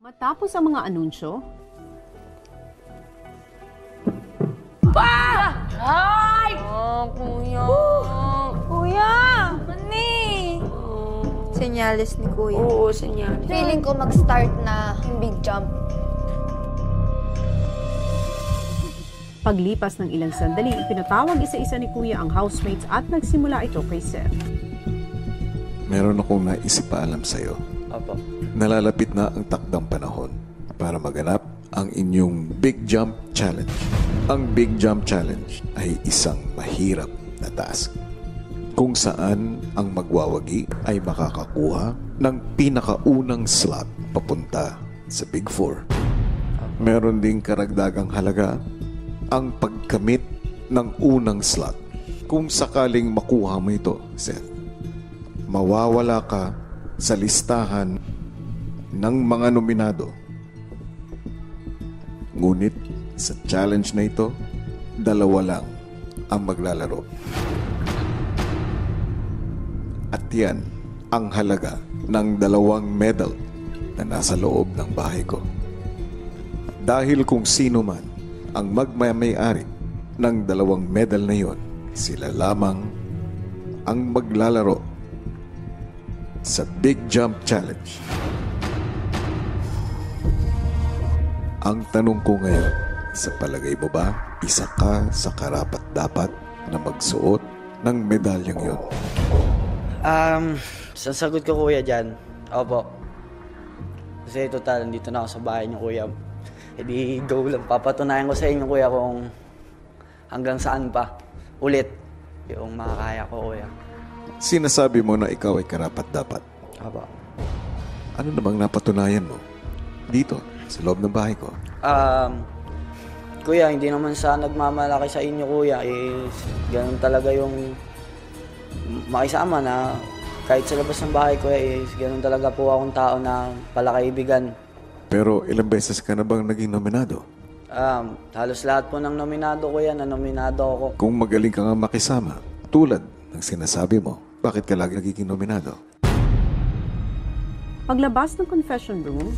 Matapos ang mga anunsyo, Ay! Kuya. Kuya! Mani! Senyalis ni Kuya. Oo, senyales. Feeling ko mag-start na yung big jump. paglipas ng ilang sandali, ipinatawag isa-isa ni Kuya ang housemates at nagsimula ito kay Seth. Meron akong naisipaalam sa'yo. Opo. Nalalapit na ang takdang panahon para maganap ang inyong Big Jump Challenge. Ang Big Jump Challenge ay isang mahirap na task kung saan ang magwawagi ay makakakuha ng pinakaunang slot papunta sa Big Four. Meron ding karagdagang halaga ang pagkamit ng unang slot. Kung sakaling makuha mo ito, Seth, mawawala ka sa listahan ng mga nominado. Ngunit sa challenge na ito, dalawa lang ang maglalaro. At yan ang halaga ng 2 medal na nasa loob ng bahay ko. Dahil kung sino man ang magmamayari ng 2 medal na yon, sila lamang ang maglalaro sa Big Jump Challenge. Ang tanong ko ngayon, sa palagay mo ba, isa ka sa karapat-dapat na magsuot ng medalyang yon? Sasagot ko kuya dyan. Opo. Kasi total, dito na ako sa bahay niyo kuya. E di go lang. Papatunayan ko sa inyo kuya kung hanggang saan pa ulit yung makakaya ko kuya. Sinasabi mo na ikaw ay karapat-dapat. Opo. Ano namang napatunayan mo dito sa loob ng bahay ko? Kuya, hindi naman sa nagmamalaki sa inyo kuya. Ganun talaga yung makisama na kahit sa labas ng bahay ko ganun talaga po akong tao na palakaibigan. Pero ilang beses ka na bang naging nominado? Halos lahat po ng nominado ko yan, na nominado ako. Kung magaling ka nga makisama, tulad ng sinasabi mo, bakit ka lagi nagiging nominado? Paglabas ng confession room,